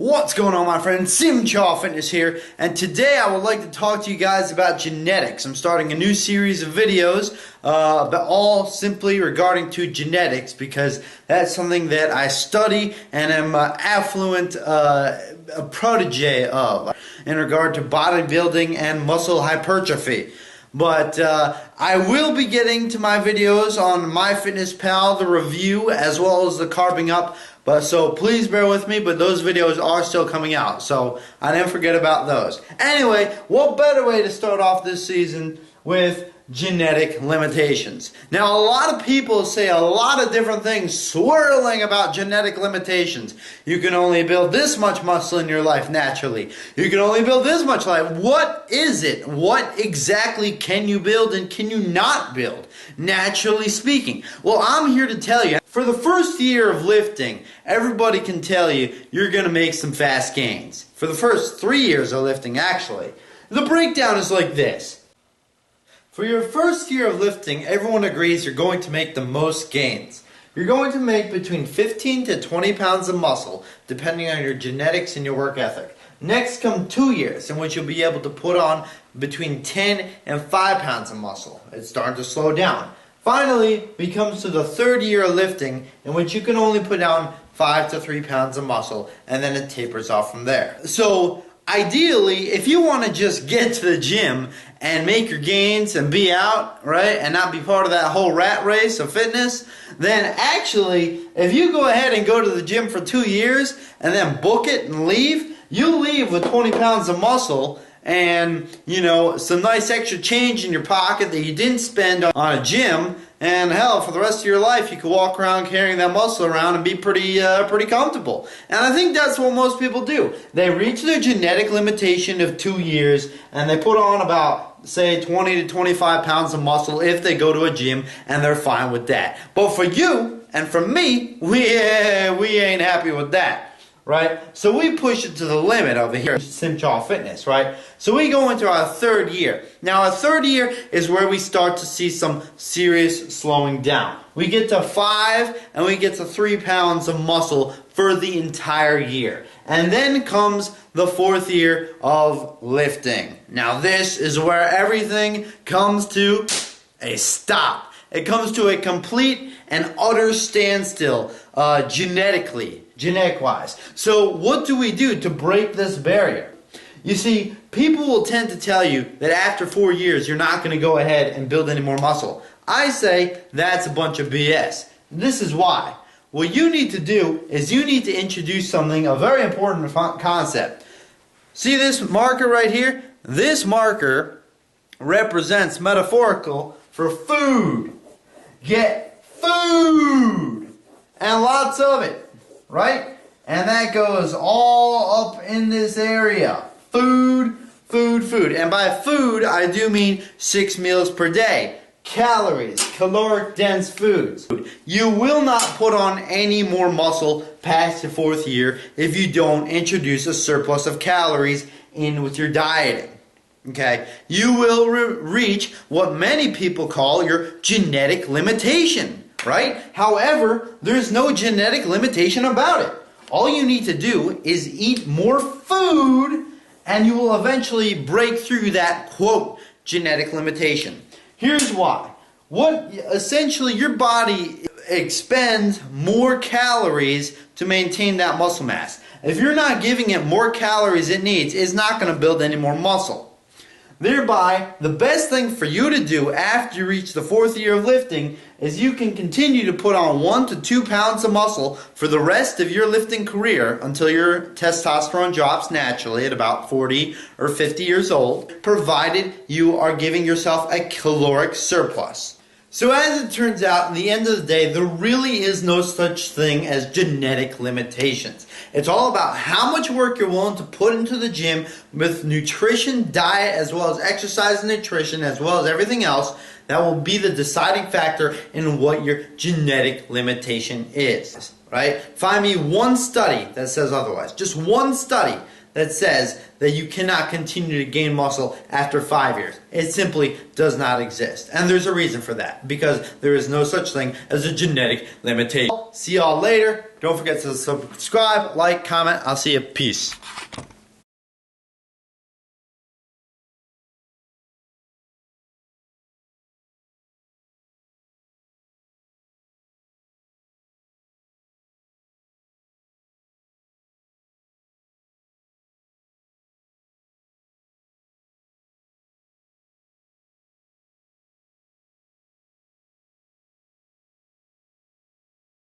What's going on, my friends? Simchaw Fitness here, and today I would like to talk to you guys about genetics. I'm starting a new series of videos but all simply regarding to genetics, because that's something that I study and am affluent a protege of in regard to bodybuilding and muscle hypertrophy. But I will be getting to my videos on MyFitnessPal, the review, as well as the carving up. So please bear with me, but those videos are still coming out, so I didn't forget about those. Anyway, what better way to start off this season with genetic limitations? Now, a lot of people say a lot of different things swirling about genetic limitations. You can only build this much muscle in your life naturally. You can only build this much life. What is it? What exactly can you build and can you not build, naturally speaking? Well, I'm here to tell you, for the first year of lifting, everybody can tell you you're going to make some fast gains. For the first 3 years of lifting, actually. The breakdown is like this. For your first year of lifting, everyone agrees you're going to make the most gains. You're going to make between 15 to 20 pounds of muscle, depending on your genetics and your work ethic. Next come 2 years, in which you'll be able to put on between 10 and 5 pounds of muscle. It's starting to slow down. Finally, we come to the third year of lifting, in which you can only put down 5 to 3 pounds of muscle, and then it tapers off from there. So, ideally, if you want to just get to the gym and make your gains and be out, right, and not be part of that whole rat race of fitness, then actually, if you go ahead and go to the gym for 2 years and then book it and leave, you'll leave with 20 pounds of muscle and, you know, some nice extra change in your pocket that you didn't spend on a gym. And hell, for the rest of your life, you could walk around carrying that muscle around and be pretty comfortable. And I think that's what most people do. They reach their genetic limitation of 2 years, and they put on about, say, 20 to 25 pounds of muscle if they go to a gym, and they're fine with that. But for you and for me, we ain't happy with that. Right? So we push it to the limit over here at Simchaw Fitness, right? So we go into our third year. Now, our third year is where we start to see some serious slowing down. We get to 5 and we get to 3 pounds of muscle for the entire year. And then comes the fourth year of lifting. Now, this is where everything comes to a stop. It comes to a complete and utter standstill genetic-wise. So what do we do to break this barrier? You see, people will tend to tell you that after 4 years you're not going to go ahead and build any more muscle. I say that's a bunch of BS. This is why. What you need to do is you need to introduce something, a very important concept. See this marker right here? This marker represents metaphorical for food. Get food! And lots of it, right? And that goes all up in this area. Food, food, food. And by food, I do mean 6 meals per day. Calories, caloric dense foods. You will not put on any more muscle past the fourth year if you don't introduce a surplus of calories in with your dieting. Okay, you will reach what many people call your genetic limitation, right? However, there's no genetic limitation about it. All you need to do is eat more food and you will eventually break through that, quote, genetic limitation. Here's why. Essentially, your body expends more calories to maintain that muscle mass. If you're not giving it more calories it needs, it's not going to build any more muscle. Thereby, the best thing for you to do after you reach the fourth year of lifting is you can continue to put on 1 to 2 pounds of muscle for the rest of your lifting career until your testosterone drops naturally at about 40 or 50 years old, provided you are giving yourself a caloric surplus. So as it turns out, in the end of the day, there really is no such thing as genetic limitations. It's all about how much work you're willing to put into the gym with nutrition, diet, as well as exercise and nutrition, as well as everything else. That will be the deciding factor in what your genetic limitation is, right? Find me one study that says otherwise. Just one study that says that you cannot continue to gain muscle after 5 years. It simply does not exist. And there's a reason for that, because there is no such thing as a genetic limitation. See y'all later. Don't forget to subscribe, like, comment. I'll see you. Peace.